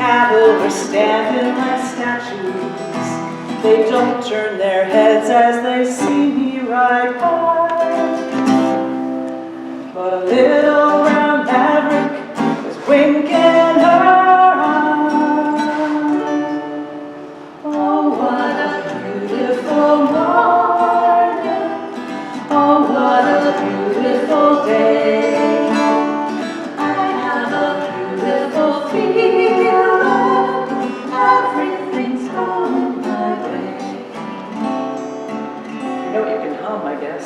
cattle are standing like statues. They don't turn their heads as they see me ride by. But a little round maverick was winking her eyes. Oh, what a beautiful morning. Oh, what a beautiful day. I have a beautiful feeling. Everything's going my way. You know you can hum, I guess.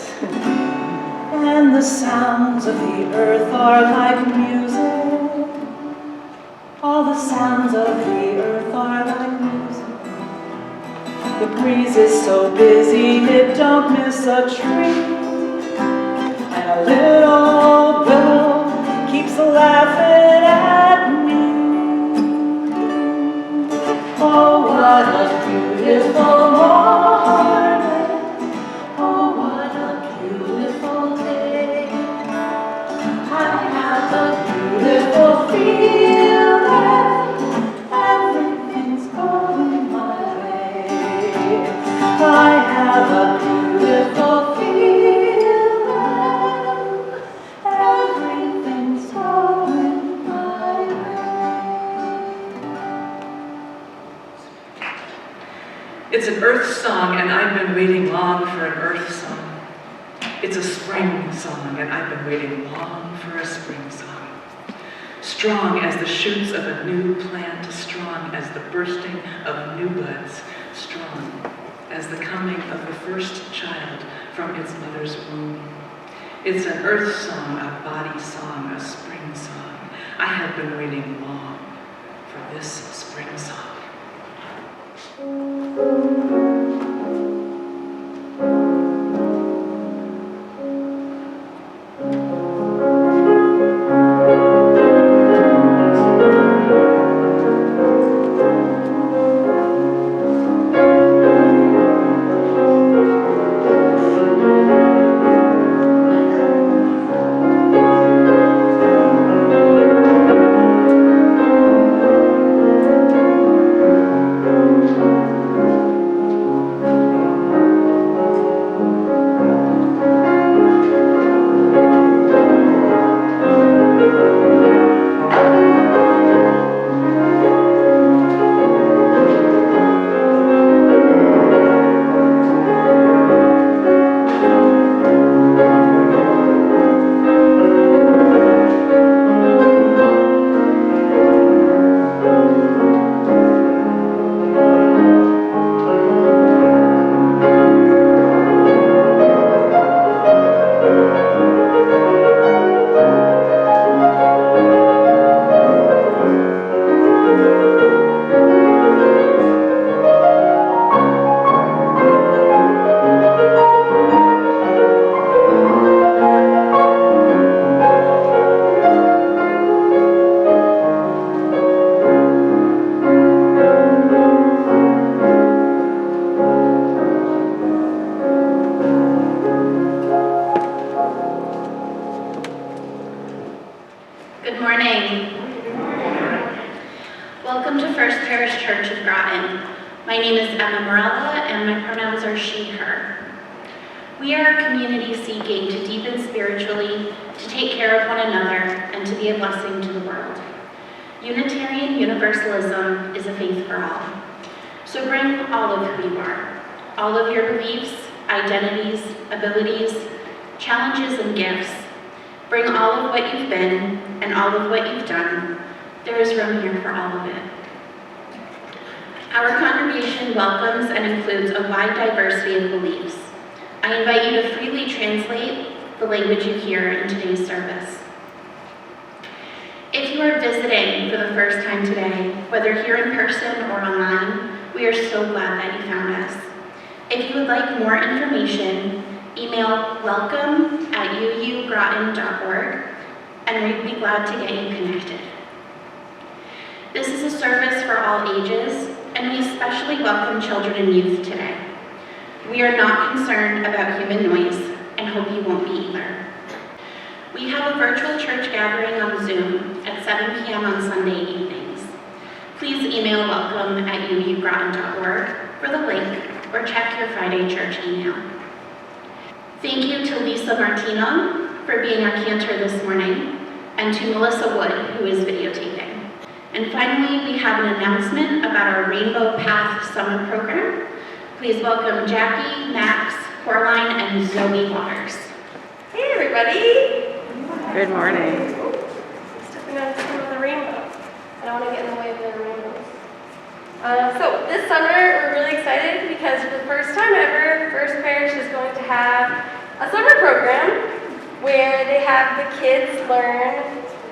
And the sounds of the earth are like music. All the sounds of the earth are like music. The breeze is so busy it don't miss a tree. And a little willow keeps laughing at me. Oh, what a beautiful morning. Oh, what a beautiful day. I have a beautiful feeling. Everything's going my way. I have a beautiful feeling. Everything's going my way. It's an earth song, and I've been waiting long for an earth song. It's a spring song, and I've been waiting long for a spring song. Strong as the shoots of a new plant, strong as the bursting of new buds, strong as the coming of the first child from its mother's womb. It's an earth song, a body song, a spring song. I have been waiting long for this spring song. Good morning. Welcome to First Parish Church of Groton. My name is Emma Morella, and my pronouns are she, her. We are a community seeking to deepen spiritually, to take care of one another, and to be a blessing to the world. Unitarian Universalism is a faith for all. So bring all of who you are, all of your beliefs, identities, abilities, challenges, and gifts. Bring all of what you've been and all of what you've done. There is room here for all of it. Our congregation welcomes and includes a wide diversity of beliefs. I invite you to freely translate the language you hear in today's service. If you are visiting for the first time today, whether here in person or online, we are so glad that you found us. If you would like more information, email welcome@uugroton.org, and we'd be glad to get you connected. This is a service for all ages, and we especially welcome children and youth today. We are not concerned about human noise, and hope you won't be either. We have a virtual church gathering on Zoom at 7 p.m. on Sunday evenings. Please email welcome@uugroton.org for the link or check your Friday church email. Thank you to Lisa Martino for being our cantor this morning, and to Melissa Wood, who is videotaping. And finally, we have an announcement about our Rainbow Path Summer Program. Please welcome Jackie, Max, Coraline, and Zoe Waters. Hey everybody! Good morning. Stepping on some of the rainbow. I don't want to get in the way of the rainbows. So this summer we're really excited because for the first time ever, First Parish is going to have a summer program where they have the kids learn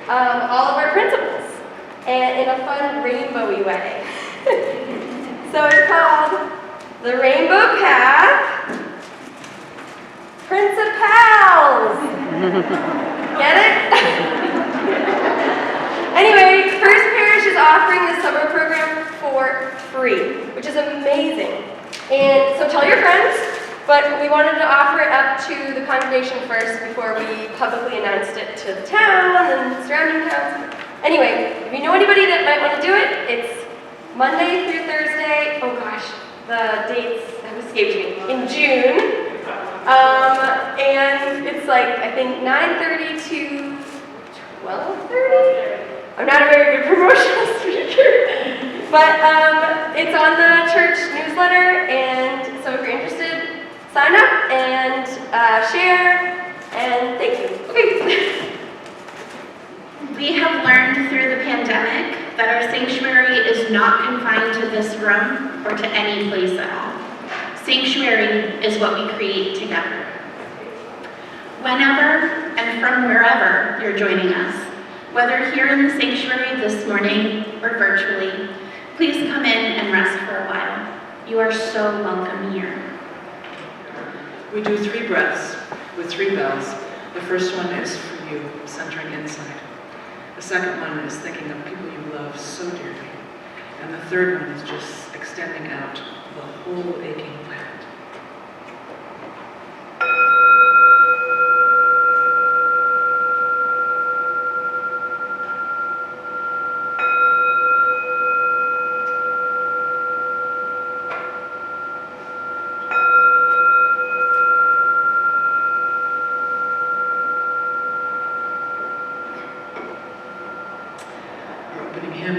all of our principles and in a fun rainbowy way. So it's called the Rainbow Path Principals. Get it? Anyway, First Parish is offering this summer program for free, which is amazing. And so tell your friends, but we wanted to offer it up to the congregation first before we publicly announced it to the town and surrounding towns. Anyway, if you know anybody that might want to do it, it's Monday through Thursday. Oh gosh, the dates have escaped me. In June. And it's like, I think 9:30 to 12:30? I'm not a very good promotional speaker. But it's on the church newsletter, and so if you're interested, sign up and share, and thank you. Okay. We have learned through the pandemic that our sanctuary is not confined to this room or to any place at all. Sanctuary is what we create together. Whenever and from wherever you're joining us, whether here in the sanctuary this morning or virtually, please come in and rest for a while. You are so welcome here. We do 3 breaths with 3 bells. The first one is for you, centering inside. The second one is thinking of people you love so dearly. And the third one is just extending out the whole aching planet.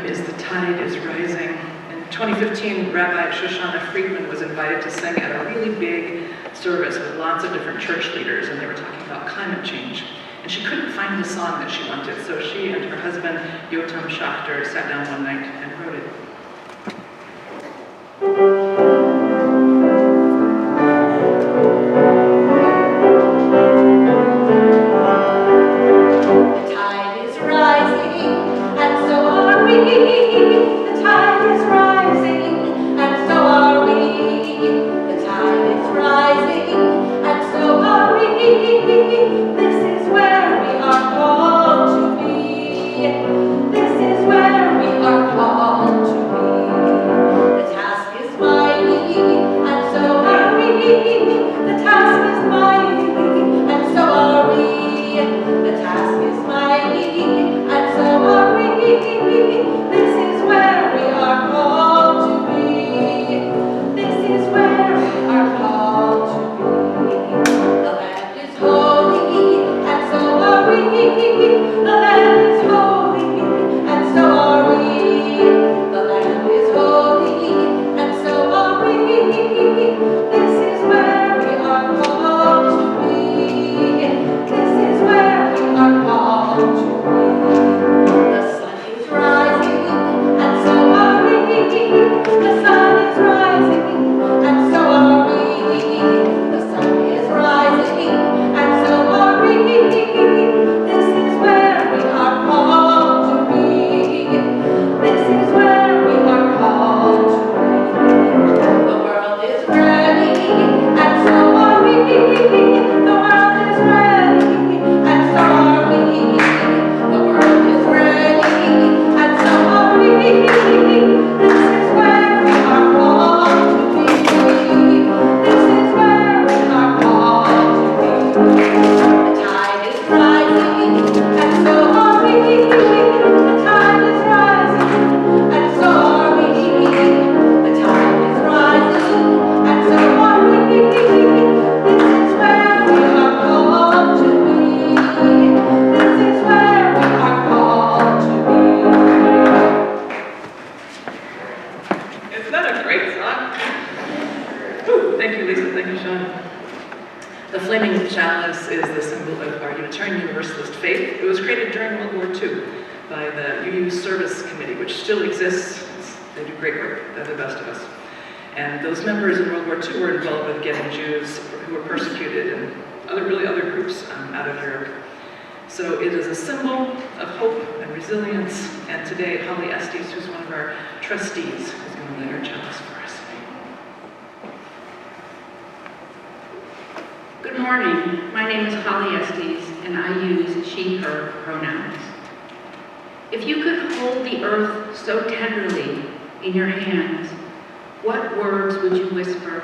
Is The Tide is Rising. In 2015, Rabbi Shoshana Friedman was invited to sing at a really big service with lots of different church leaders, and they were talking about climate change. And she couldn't find the song that she wanted, so she and her husband, Yotam Schachter, sat down one night and wrote it. This is where we are called to flaming chalice is the symbol of our Unitarian Universalist faith. It was created during World War II by the UU Service Committee, which still exists. They do great work. They're the best of us. And those members in World War II were involved with getting Jews who were persecuted and other groups out of Europe. So it is a symbol of hope and resilience. And today, Holly Estes, who's one of our trustees, is going to light our chalice for us. Good morning. My name is Holly Estes, and I use she, her pronouns. If you could hold the earth so tenderly in your hands, what words would you whisper?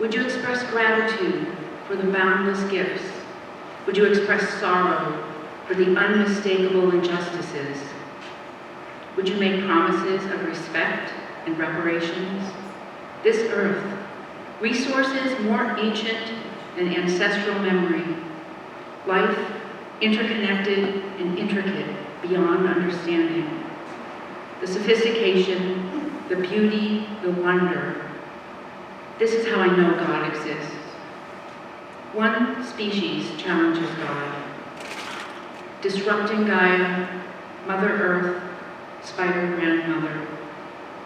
Would you express gratitude for the boundless gifts? Would you express sorrow for the unmistakable injustices? Would you make promises of respect and reparations? This earth, resources more ancient than ancestral memory, life interconnected and intricate beyond understanding. The sophistication, the beauty, the wonder. This is how I know God exists. One species challenges God. Disrupting Gaia, Mother Earth, Spider Grandmother.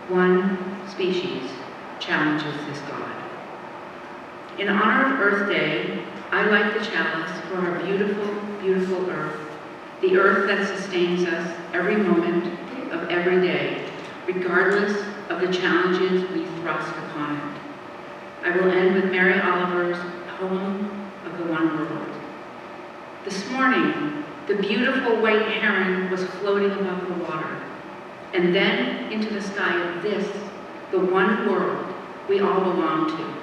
One species challenges this God. In honor of Earth Day, I light the chalice for our beautiful, beautiful Earth, the Earth that sustains us every moment of every day, regardless of the challenges we thrust upon it. I will end with Mary Oliver's poem of the One World. This morning, the beautiful white heron was floating above the water, and then into the sky of this, the one world we all belong to,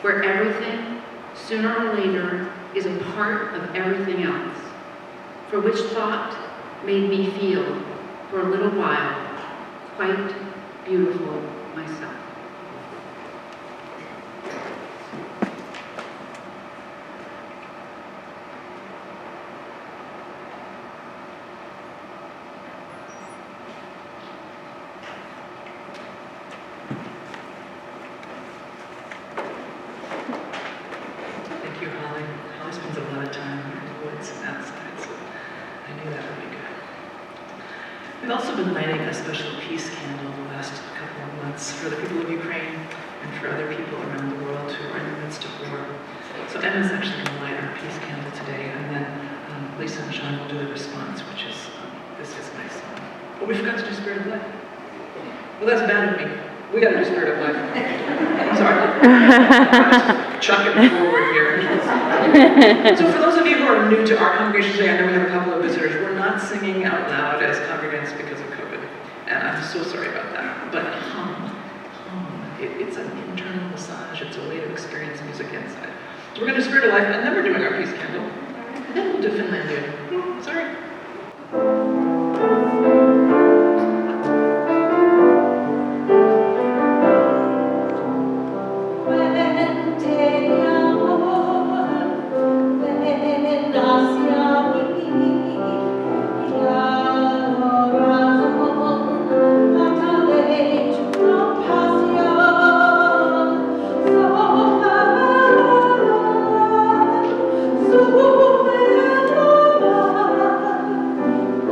where everything, sooner or later, is a part of everything else, for which thought made me feel, for a little while, quite beautiful myself. Thank you, Holly. Holly spends a lot of time in the woods and outside, so I knew that would be good. We've also been lighting a special peace candle the last couple of months for the people of Ukraine and for other people around the world who are in the midst of war. So Emma's actually going to light our peace candle today, and then Lisa and Sean will do the response, which is, This Is My Song. Oh, we forgot to do Spirit of Life. Well, that's bad of me. We got to do Spirit of Life. Sorry. Chuck it forward here. So for those of you who are new to our congregation today, I know we have a couple of visitors. We're not singing out loud as congregants because of COVID. And I'm so sorry about that. But it's an internal massage. It's a way to experience music inside. So we're going to do Spirit of Life, and then we're doing our peace candle. And then we'll do Finlandia. Sorry.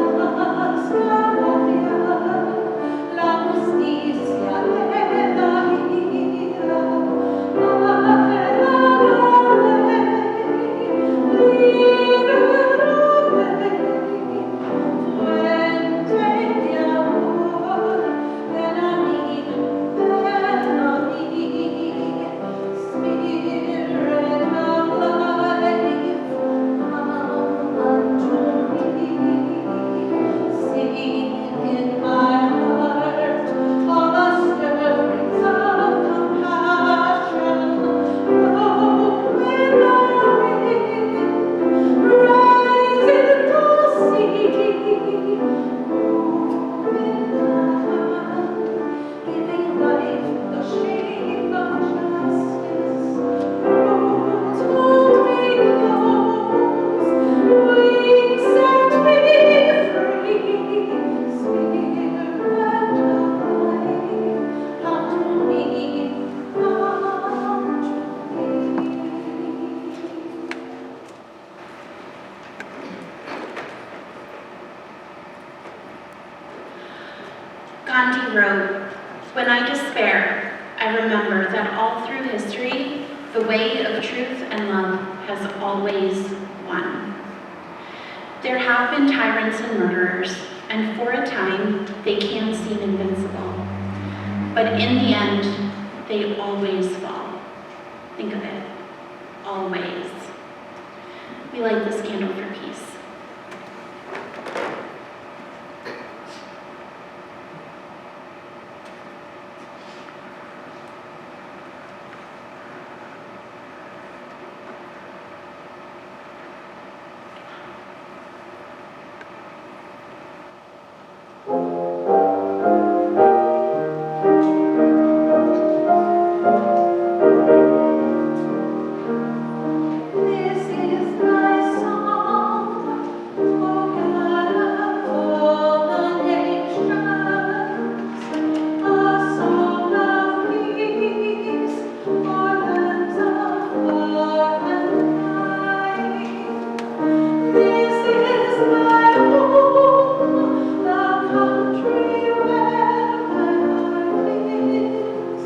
So Gandhi wrote, "When I despair, I remember that all through history, the way of truth and love has always won." There have been tyrants and murderers, and for a time, they can seem invincible. But in the end, they always fall. Think of it, always. We light this candle for peace. This is my song, oh God of all the nations, a song of peace for lands of far and wide. This is my home, the country where my heart lives.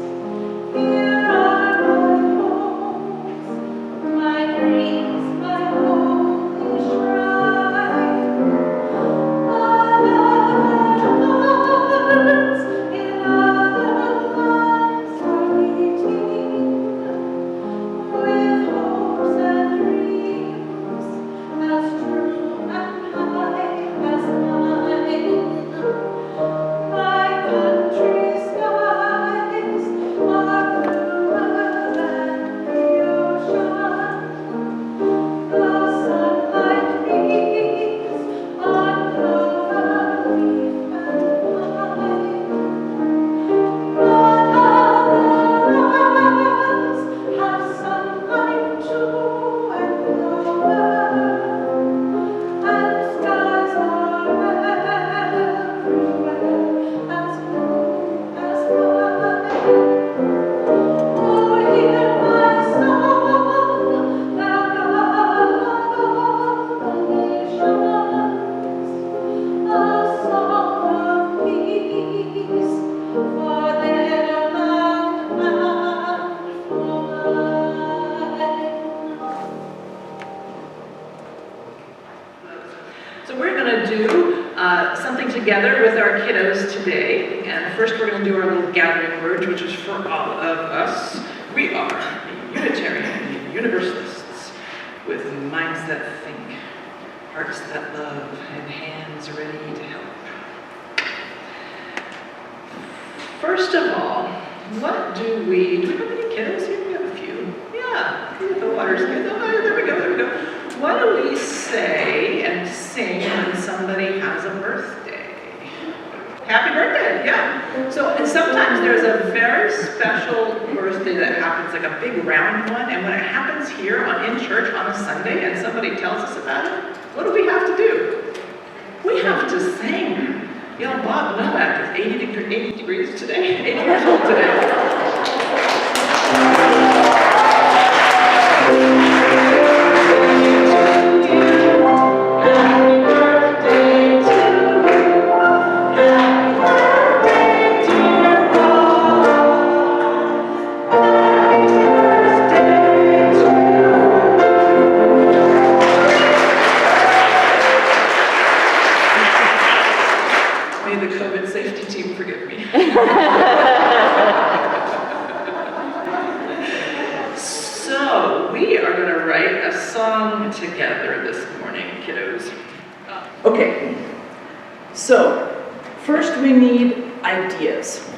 Here are my hopes, my dreams, my holy shrine. Other hearts in other lands are beating with hopes and dreams as true and high as mine. My country's skies are bluer than the ocean. The sunlight beams on clover leaf and pine. But other lands have sunlight too and clover, and skies are everywhere as blue as mine. Oh, hear my song, thou God of all the nations, a song of peace for their land and for mine. So we're going to do something together with our kiddos today. And first we're going to do our little gathering words, which is for all of us. We are Unitarian Universalists with minds that think, hearts that love, and hands ready to help. First of all, what do we have any kiddos here? We have a few. Yeah, the water's good. Oh, there we go, there we go. What do we say and sing when somebody has a birthday? Happy birthday, yeah. So and sometimes there's a very special birthday that happens, like a big round one, and when it happens here in church on a Sunday and somebody tells us about it, what do we have to do? We have to sing. You know, Bob Novak is 80 degrees today, 80 years old today. May the COVID safety team forgive me. So, we are going to write a song together this morning, kiddos. Okay, so first we need ideas,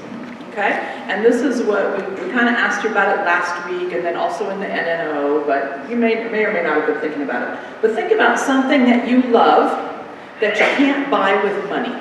okay? And this is what we kind of asked you about it last week and then also in the NNO, but you may or may not have been thinking about it. But think about something that you love that you can't buy with money.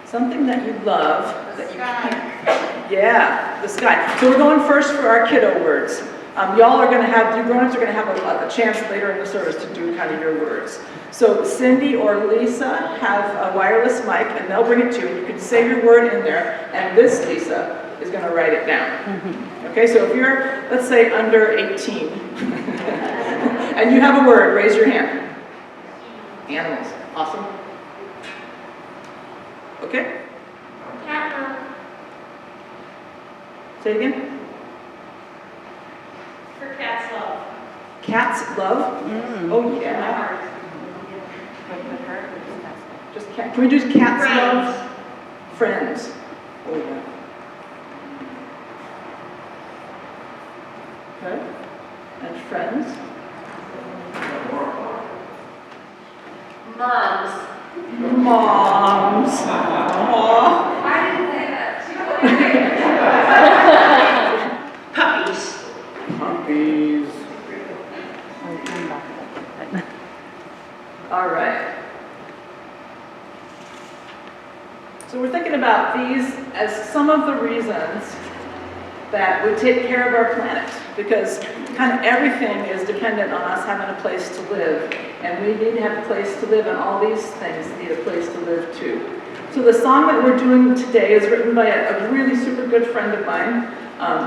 Something that you love that you can't. Yeah, the sky. So we're going first for our kiddo words. Y'all are going to have, you grown-ups are going to have a chance later in the service to do kind of your words. So Cindy or Lisa have a wireless mic and they'll bring it to you. And you can say your word in there and this Lisa is going to write it down. Okay, so if you're, let's say, under 18 and you have a word, raise your hand. Animals. Awesome. Okay, Say it again. For Cat's Love. Cats love? Oh, yeah. Just cat. Can we do cats love? Friends. Oh, yeah. Okay. And friends. Moms. Moms. Aw. I didn't say that. Puppies. Puppies. All right. So we're thinking about these as some of the reasons that we take care of our planet, because kind of everything is dependent on us having a place to live, and we need to have a place to live, and all these things need a place to live too. So the song that we're doing today is written by a really super good friend of mine,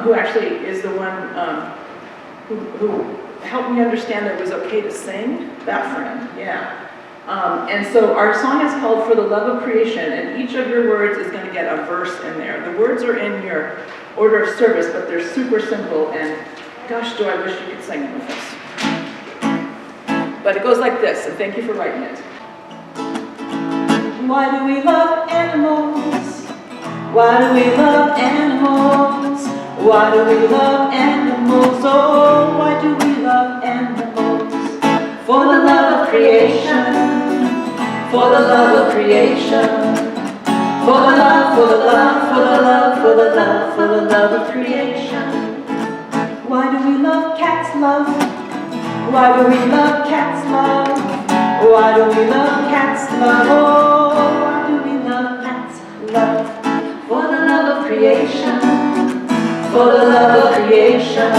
who actually is the one who helped me understand that it was okay to sing. That friend, yeah. And so our song is called For the Love of Creation, and each of your words is going to get a verse in there. The words are in your order of service, but they're super simple, and gosh, do I wish you could sing them with us. But it goes like this, and thank you for writing it. Why do we love animals? Why do we love animals? Why do we love animals? Oh, why do we love animals? For the love of creation, for the love of creation, for the love, for the love, for the love, for the love, for the love of creation. Why do we love cats love? Why do we love cats love? Why do we love cats love? Oh, why do we love cats love? For the love of creation, for the love of creation,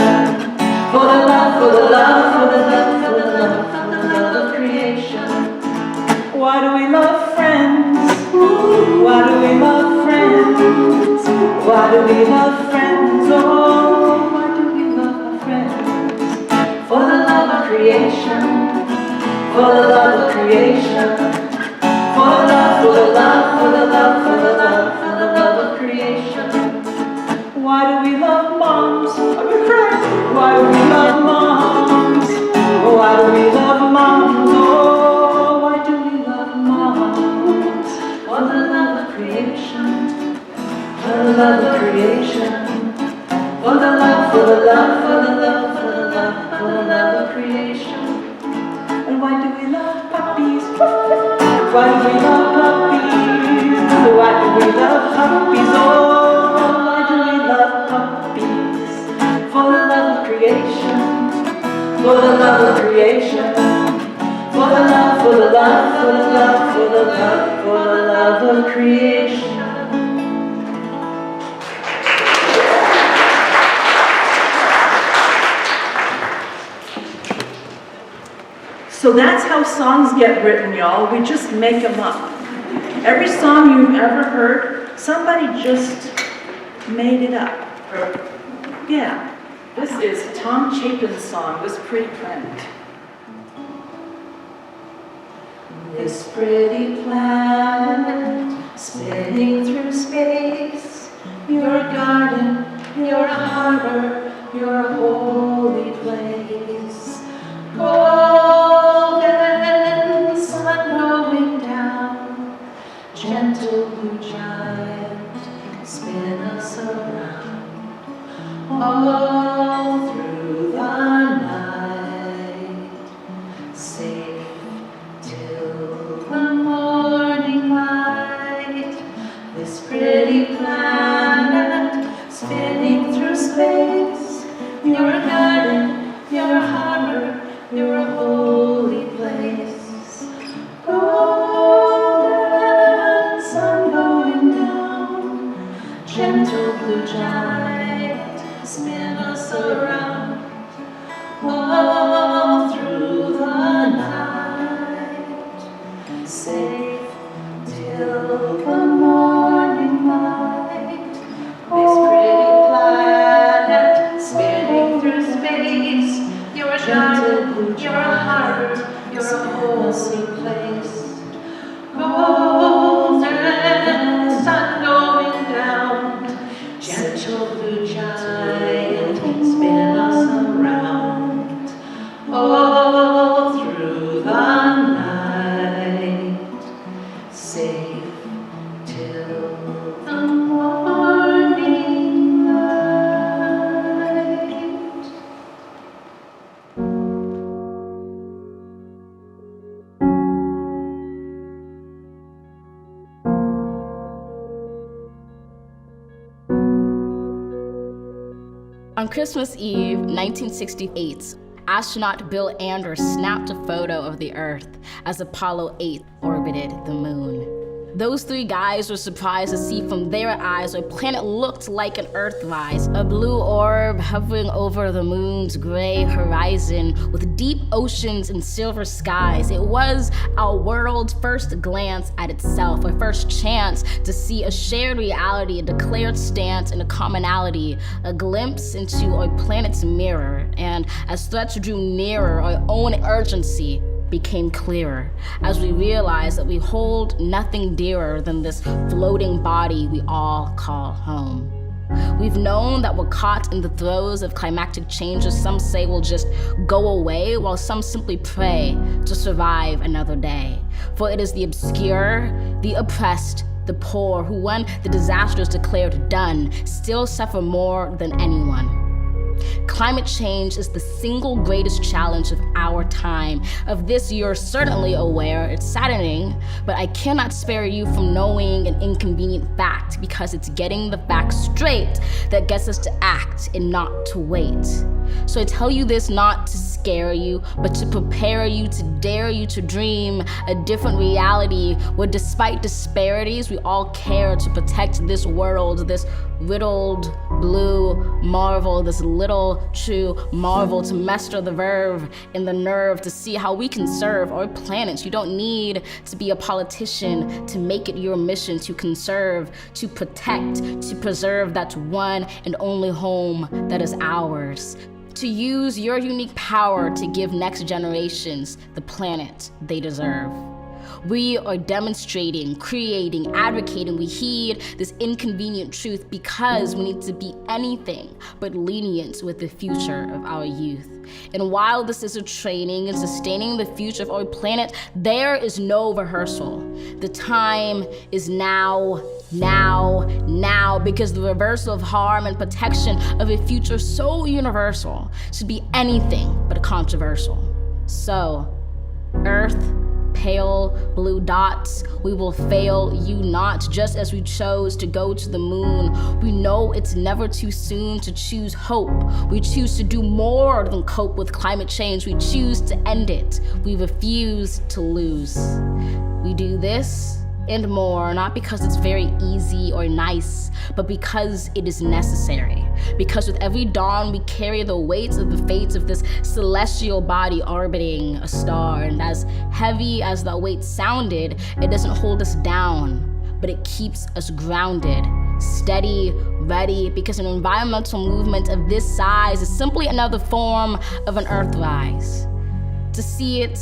for the love, for the love, for the love, for the love, for the love of creation. Why do we love friends? Why do we love friends? Why do we love friends? Oh, why do we love our friends? For the love of creation, for the love of creation, for the love, for the love, for the love, for the love, for the love of creation. Why do we love moms? I'm gonna cry. Why do we love moms? Why do we love moms? Oh, why do we love moms? For the love of creation, for the love of creation, for the love, for the love, for the love, for the love, for the love of creation. And why do we love puppies? Why do we love puppies? Why do we love puppies? Oh, why do we love puppies? For the love of creation, for the love of creation, for the love, for the love, for the love, for the love, for the love of creation. So that's how songs get written, y'all. We just make them up. Every song you've ever heard, somebody just made it up. Yeah. This is Tom Chapin's song, This Pretty Planet. This pretty planet, spinning through space, your garden, your harbor, your holy place. Golden sun going down, gentle blue giant, spin us around. All through the night, safe till the morning light. This pretty planet, spinning through space, your garden, your harbor, your holy place. Golden sun going down, gentle blue giant, spin us around. All through the night, safe till the morning light. This pretty planet, spinning through space, your garden, your heart, your holy place. Golden sun going down, gentle blue giant, safe till the morning light. On Christmas Eve, 1968, astronaut Bill Anders snapped a photo of the Earth as Apollo 8 orbited the moon. Those three guys were surprised to see from their eyes a planet looked like an Earthrise, a blue orb hovering over the moon's gray horizon with deep oceans and silver skies. It was our world's first glance at itself, our first chance to see a shared reality, a declared stance, and a commonality, a glimpse into our planet's mirror. And as threats drew nearer, our own urgency became clearer as we realized that we hold nothing dearer than this floating body we all call home. We've known that we're caught in the throes of climactic changes some say will just go away, while some simply pray to survive another day. For it is the obscure, the oppressed, the poor who, when the disaster is declared done, still suffer more than anyone. Climate change is the single greatest challenge of our time. Of this, you're certainly aware. It's saddening, but I cannot spare you from knowing an inconvenient fact, because it's getting the facts straight that gets us to act and not to wait. So I tell you this not to scare you, but to prepare you, to dare you to dream a different reality where, despite disparities, we all care to protect this world, this riddled blue marvel, this little true marvel, to master the verve and the nerve to see how we can serve our planet. You don't need to be a politician to make it your mission to conserve, to protect, to preserve that one and only home that is ours. To use your unique power to give next generations the planet they deserve. We are demonstrating, creating, advocating. We heed this inconvenient truth because we need to be anything but lenient with the future of our youth. And while this is a training in sustaining the future of our planet, there is no rehearsal. The time is now, because the reversal of harm and protection of a future so universal should be anything but controversial. So, Earth, pale blue dots, we will fail you not. Just as we chose to go to the moon, we know it's never too soon to choose hope. We choose to do more than cope with climate change. We choose to end it. We refuse to lose. We do this and more, not because it's very easy or nice, but because it is necessary. Because with every dawn we carry the weight of the fates of this celestial body orbiting a star, and as heavy as that weight sounded, it doesn't hold us down, but it keeps us grounded, steady, ready, because an environmental movement of this size is simply another form of an Earthrise. To see it,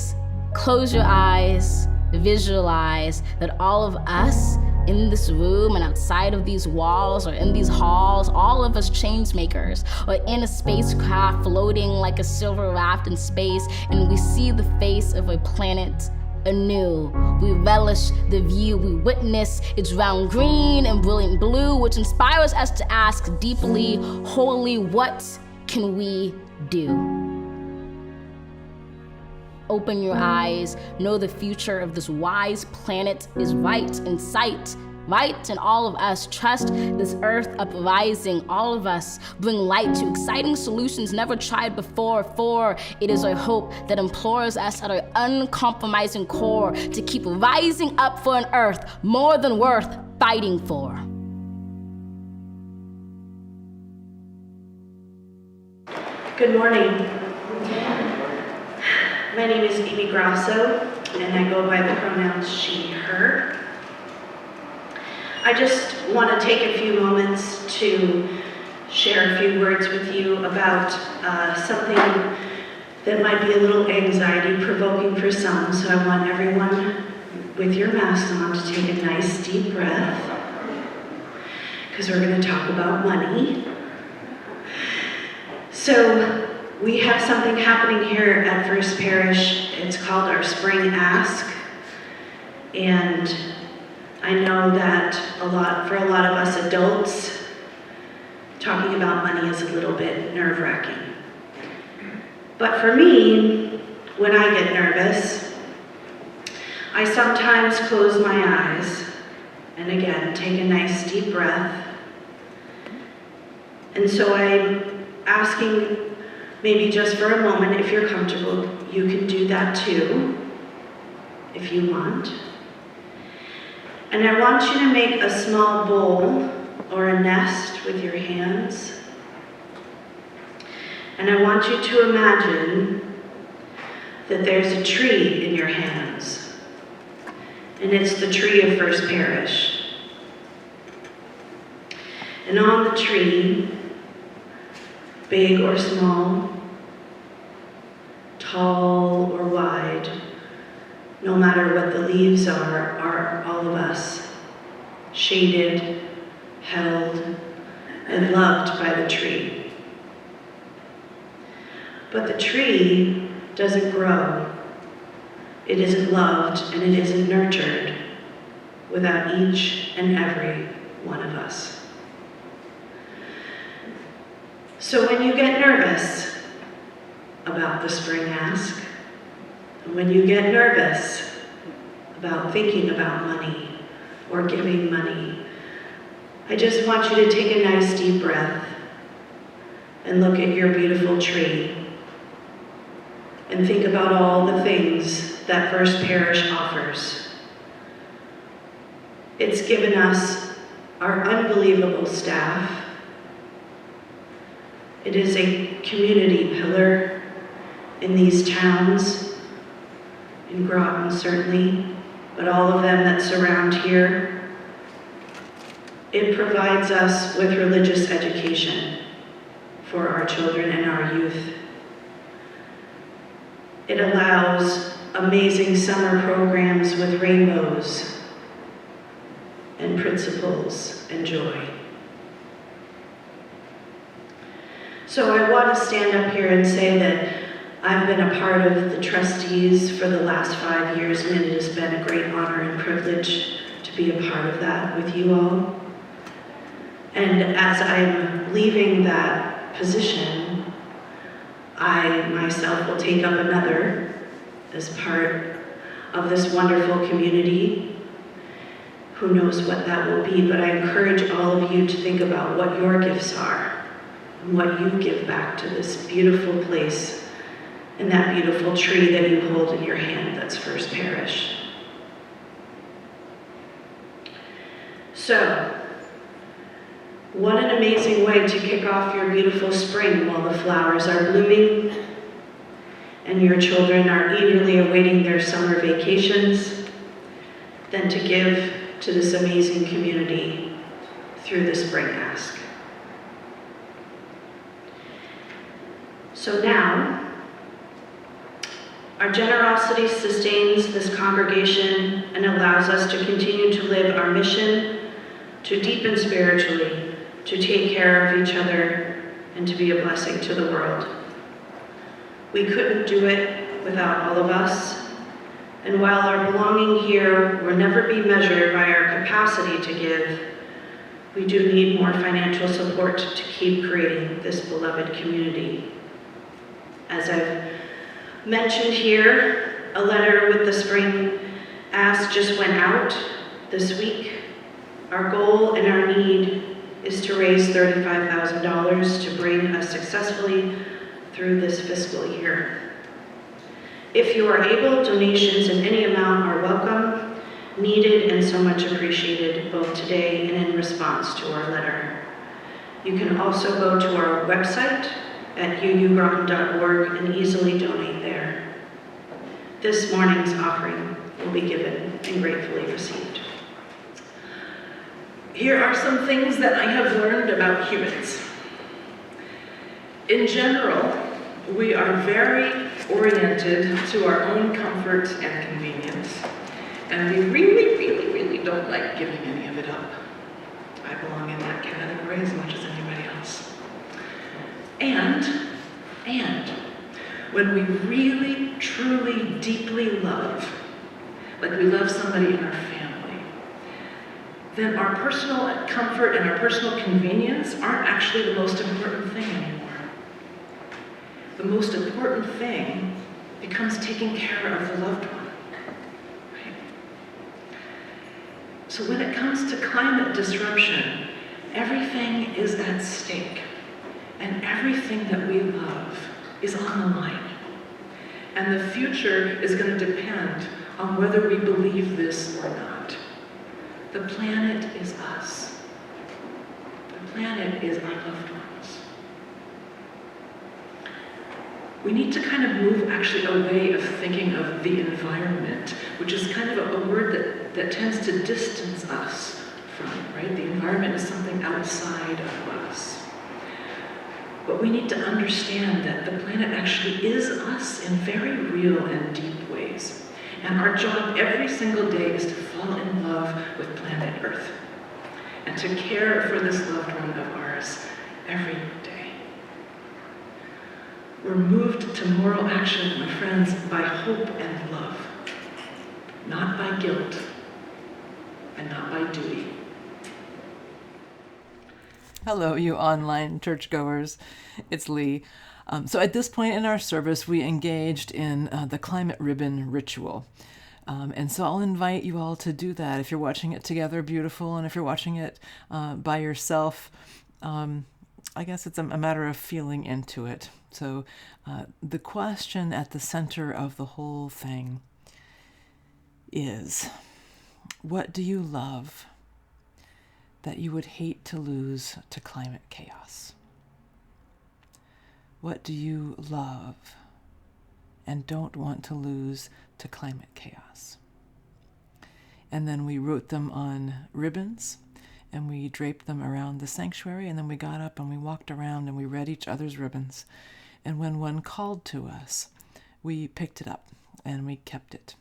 close your eyes, visualize that all of us in this room and outside of these walls or in these halls, all of us change makers, or in a spacecraft floating like a silver raft in space, and we see the face of a planet anew. We relish the view, we witness its round green and brilliant blue, which inspires us to ask deeply, wholly, what can we do? Open your eyes, know the future of this wise planet is right in sight, right in all of us. Trust this earth uprising, all of us bring light to exciting solutions never tried before, for it is our hope that implores us at our uncompromising core to keep rising up for an earth more than worth fighting for. Good morning. My name is Amy Grasso, and I go by the pronouns she, her. I just want to take a few moments to share a few words with you about something that might be a little anxiety-provoking for some, so I want everyone with your masks on to take a nice deep breath, because we're going to talk about money. So, we have something happening here at Parish. It's called our Spring Ask. And I know that for a lot of us adults, talking about money is a little bit nerve-wracking. But for me, when I get nervous, I sometimes close my eyes and again take a nice deep breath. And so I'm asking, maybe just for a moment, if you're comfortable, you can do that too, if you want. And I want you to make a small bowl or a nest with your hands. And I want you to imagine that there's a tree in your hands. And it's the tree of First Parish. And on the tree, big or small, tall or wide, no matter what the leaves are all of us, shaded, held, and loved by the tree. But the tree doesn't grow. It isn't loved and it isn't nurtured without each and every one of us. So when you get nervous about the spring ask, and when you get nervous about thinking about money or giving money, I just want you to take a nice deep breath and look at your beautiful tree and think about all the things that First Parish offers. It's given us our unbelievable staff. It is a community pillar in these towns, in Groton certainly, but all of them that surround here. It provides us with religious education for our children and our youth. It allows amazing summer programs with rainbows and principles and joy. So I want to stand up here and say that I've been a part of the trustees for the last 5 years, and it has been a great honor and privilege to be a part of that with you all. And as I'm leaving that position, I myself will take up another as part of this wonderful community. Who knows what that will be, but I encourage all of you to think about what your gifts are and what you give back to this beautiful place and that beautiful tree that you hold in your hand that's First Parish. So, what an amazing way to kick off your beautiful spring while the flowers are blooming and your children are eagerly awaiting their summer vacations, than to give to this amazing community through the Spring Ask. So now, our generosity sustains this congregation and allows us to continue to live our mission, to deepen spiritually, to take care of each other, and to be a blessing to the world. We couldn't do it without all of us, and while our belonging here will never be measured by our capacity to give, we do need more financial support to keep creating this beloved community. As I've mentioned here, a letter with the Spring Ask just went out this week. Our goal and our need is to raise $35,000 to bring us successfully through this fiscal year. If you are able, donations in any amount are welcome, needed, and so much appreciated, both today and in response to our letter. You can also go to our website at uugroton.org and easily donate there. This morning's offering will be given and gratefully received. Here are some things that I have learned about humans. In general, we are very oriented to our own comfort and convenience, and we really don't like giving any of it up. I belong in that category as much as anybody else. And when we really, truly, deeply love, like we love somebody in our family, then our personal comfort and our personal convenience aren't actually the most important thing anymore. The most important thing becomes taking care of the loved one. Right? So when it comes to climate disruption, everything is at stake, and everything that we love is on the line. And the future is going to depend on whether we believe this or not. The planet is us. The planet is our loved ones. We need to kind of move actually a way of thinking of the environment, which is kind of a word that tends to distance us from, right? The environment is something outside of us. But we need to understand that the planet actually is us in very real and deep ways. And our job every single day is to fall in love with planet Earth and to care for this loved one of ours every day. We're moved to moral action, my friends, by hope and love, not by guilt and not by duty. Hello, you online churchgoers. It's Lee. So at this point in our service, we engaged in the climate ribbon ritual. And so I'll invite you all to do that. If you're watching it together, beautiful. And if you're watching it by yourself, I guess it's a matter of feeling into it. So the question at the center of the whole thing is, what do you love that you would hate to lose to climate chaos? What do you love and don't want to lose to climate chaos? And then we wrote them on ribbons and we draped them around the sanctuary, and then we got up and we walked around and we read each other's ribbons. And when one called to us, we picked it up and we kept it.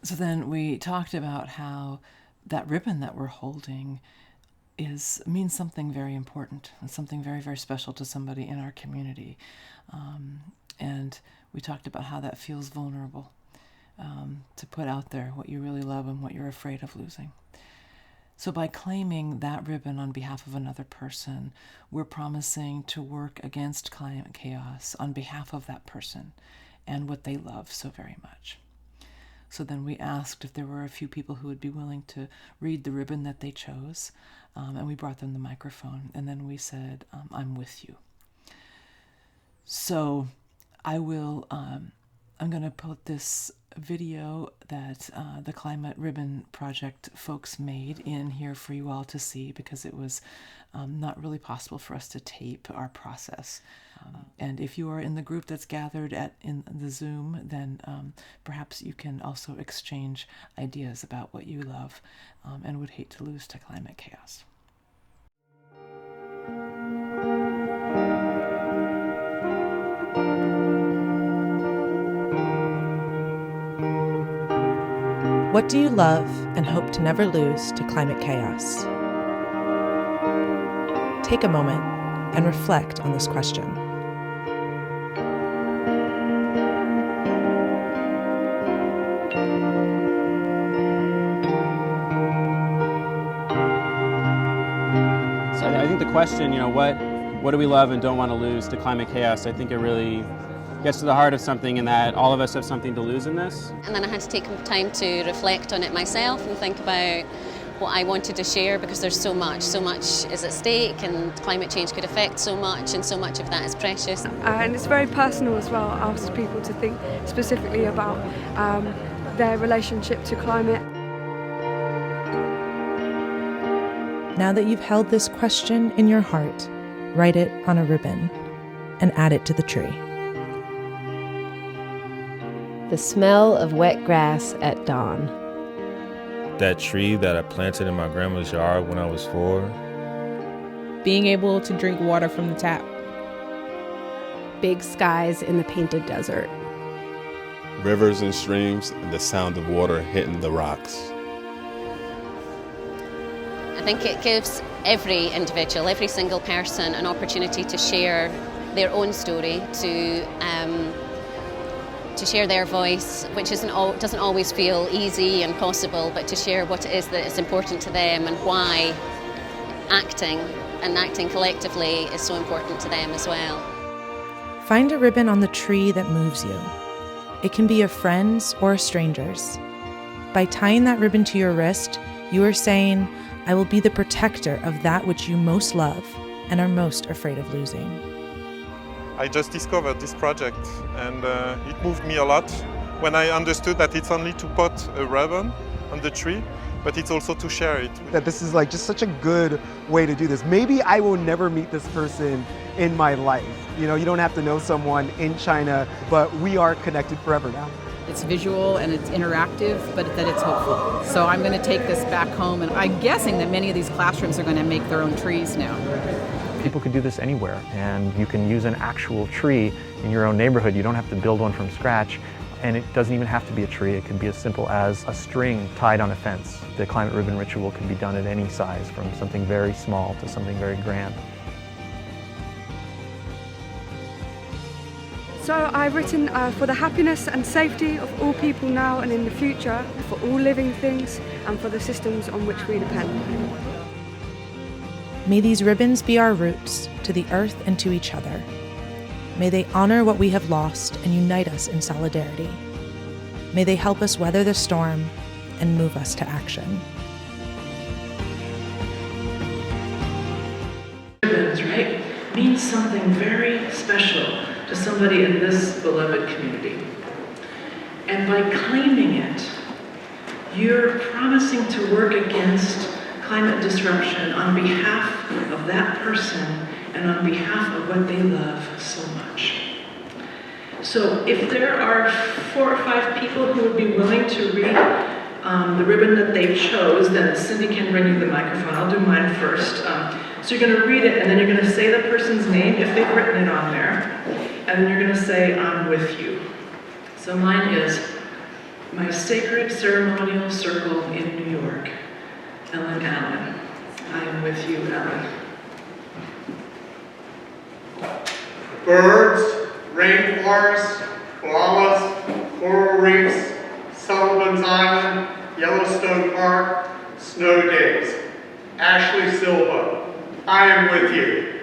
So then we talked about how that ribbon that we're holding means something very important and something very, very special to somebody in our community. And we talked about how that feels vulnerable, to put out there what you really love and what you're afraid of losing. So by claiming that ribbon on behalf of another person, we're promising to work against climate chaos on behalf of that person and what they love so very much. So then we asked if there were a few people who would be willing to read the ribbon that they chose, and we brought them the microphone, and then we said, I'm with you. So I'm going to put this video that the Climate Ribbon Project folks made in here for you all to see, because it was not really possible for us to tape our process. And if you are in the group that's gathered in the Zoom, then perhaps you can also exchange ideas about what you love and would hate to lose to climate chaos. What do you love and hope to never lose to climate chaos? Take a moment and reflect on this question. So I think the question, what do we love and don't want to lose to climate chaos? I think it really gets to the heart of something, in that all of us have something to lose in this. And then I had to take time to reflect on it myself and think about what I wanted to share, because there's so much is at stake, and climate change could affect so much, and so much of that is precious. And it's very personal as well. I asked people to think specifically about their relationship to climate. Now that you've held this question in your heart, write it on a ribbon and add it to the tree. The smell of wet grass at dawn. That tree that I planted in my grandma's yard when I was 4. Being able to drink water from the tap. Big skies in the painted desert. Rivers and streams and the sound of water hitting the rocks. I think it gives every individual, every single person, an opportunity to share their own story, to to share their voice, which doesn't always feel easy and possible, but to share what it is that is important to them and why acting collectively is so important to them as well. Find a ribbon on the tree that moves you. It can be a friend's or a stranger's. By tying that ribbon to your wrist, you are saying, I will be the protector of that which you most love and are most afraid of losing. I just discovered this project and it moved me a lot when I understood that it's only to put a ribbon on the tree, but it's also to share it. That this is like just such a good way to do this. Maybe I will never meet this person in my life. You know, you don't have to know someone in China, but we are connected forever now. It's visual and it's interactive, but that it's hopeful. So I'm going to take this back home, and I'm guessing that many of these classrooms are going to make their own trees now. People can do this anywhere, and you can use an actual tree in your own neighborhood. You don't have to build one from scratch, and it doesn't even have to be a tree. It can be as simple as a string tied on a fence. The climate ribbon ritual can be done at any size, from something very small to something very grand. So I've written for the happiness and safety of all people now and in the future, for all living things, and for the systems on which we depend. May these ribbons be our roots to the earth and to each other. May they honor what we have lost and unite us in solidarity. May they help us weather the storm and move us to action. Ribbons, right, means something very special to somebody in this beloved community. And by claiming it, you're promising to work against climate disruption on behalf of that person and on behalf of what they love so much. So if there are 4 or 5 people who would be willing to read the ribbon that they chose, then Cindy can bring you the microphone. I'll do mine first. So you're going to read it, and then you're going to say the person's name if they've written it on there, and then you're going to say, I'm with you. So mine is My Sacred Ceremonial Circle in New York, Ellen Allen. I am with you, Ellen. Birds, rainforests, koalas, coral reefs, Sullivan's Island, Yellowstone Park, snow days. Ashley Silva, I am with you.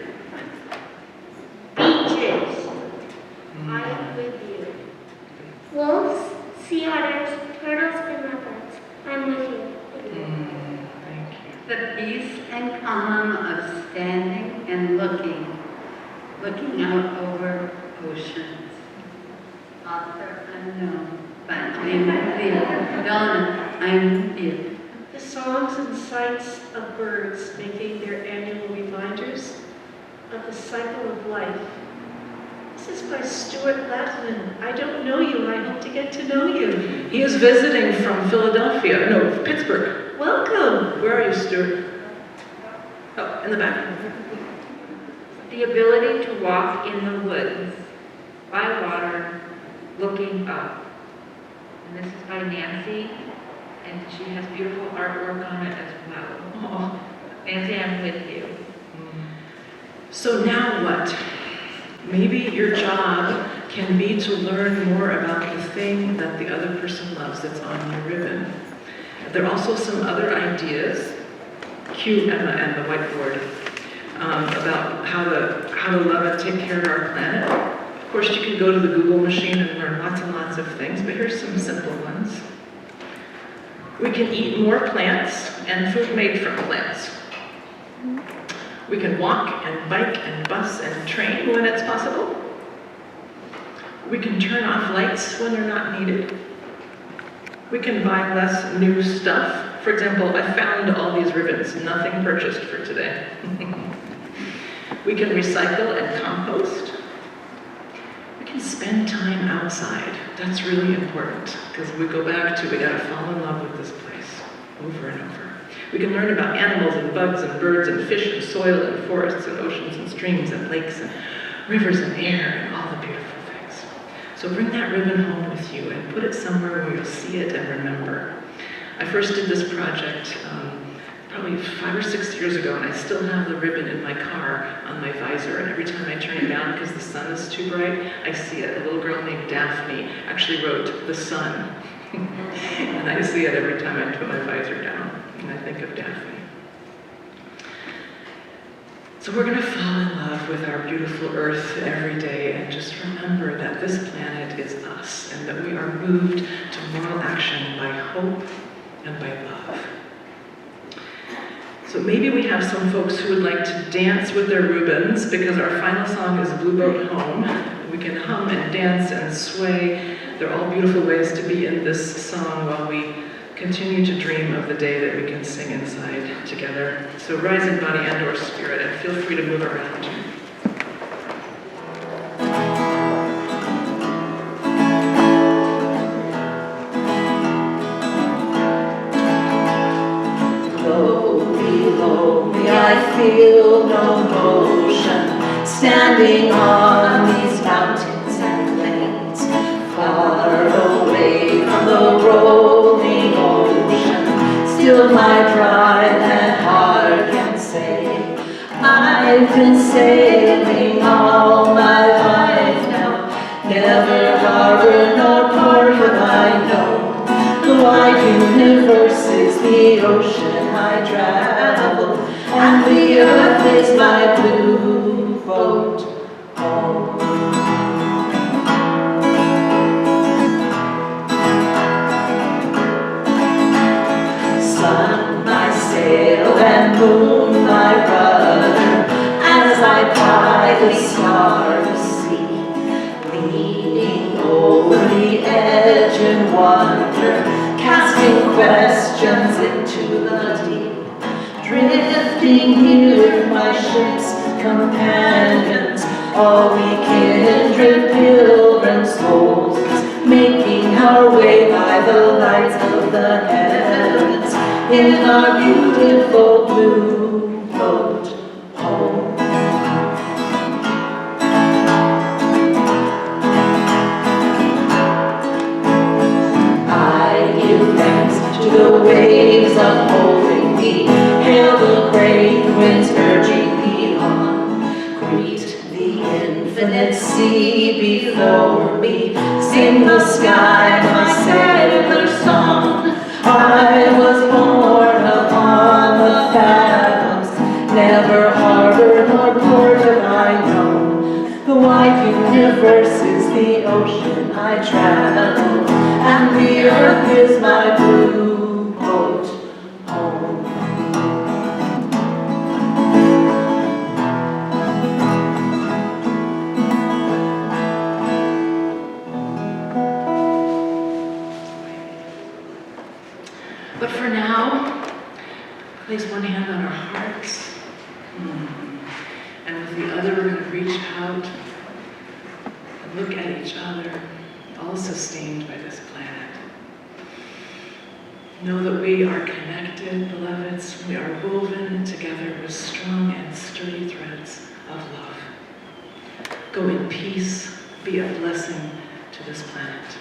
Beaches, I am with you. Wolves, sea otters, turtles, and leopards, I'm with you. The peace and calm of standing and looking out over oceans. Author unknown, but I'm with you. Donna, I'm with you. The songs and sights of birds making their annual reminders of the cycle of life. This is by Stuart Latman. I don't know you, I hope to get to know you. He is visiting from Pittsburgh. Welcome. Where are you, Stuart? Oh, in the back. The ability to walk in the woods, by water, looking up. And this is by Nancy, and she has beautiful artwork on it as well. Oh. Nancy, I'm with you. So now what? Maybe your job can be to learn more about the thing that the other person loves that's on your ribbon. There are also some other ideas, cue Emma and the whiteboard, about how to love and take care of our planet. Of course, you can go to the Google machine and learn lots and lots of things, but here's some simple ones. We can eat more plants and food made from plants. We can walk and bike and bus and train when it's possible. We can turn off lights when they're not needed. We can buy less new stuff. For example, I found all these ribbons, nothing purchased for today. We can recycle and compost. We can spend time outside. That's really important, because we go back to, we gotta fall in love with this place over and over. We can learn about animals and bugs and birds and fish and soil and forests and oceans and streams and lakes and rivers and air and all the beautiful things. So bring that ribbon home with you and put it somewhere where you'll see it and remember. I first did this project probably probably 5 or 6 years ago, and I still have the ribbon in my car on my visor, and every time I turn it down because the sun is too bright, I see it. A little girl named Daphne actually wrote "the sun," and I see it every time I put my visor down, and I think of Daphne. So we're going to fall in love with our beautiful Earth every day and just remember that this planet is us and that we are moved to moral action by hope and by love. So maybe we have some folks who would like to dance with their ribbons because our final song is Blue Boat Home. We can hum and dance and sway. They're all beautiful ways to be in this song while we continue to dream of the day that we can sing inside together. So rise in body and or spirit, and feel free to move around. Low below me, I feel no motion, standing on these mountains and plains, far away from the rolling ocean. Still my pride and heart can say, I've been sailing all my life now, never harbor nor port have I known. The wide universe is the ocean I travel, and the earth is my blue boat home. Sun, my sail, and moon, my rudder, as I ply the starless sea, leaning over the edge in wonder, casting questions into the deep, drifting here, my ship's companions, all we kindred pilgrim souls, making our way by the lights of the heavens in our beautiful blue boat home. I give thanks to the waves upholding me, hail the great winds urging me on, greet the infinite sea before me, sing the sky my sailor song. I was born upon the fathoms, never harbor nor port have I known. The wide universe is the ocean I travel, and the earth is my blue boat home. But for now, place one hand on our hearts, and with the other we're going to reach out and look at each other, all sustained by this planet. Know that we are connected, beloveds. We are woven together with strong and sturdy threads of love. Go in peace, be a blessing to this planet.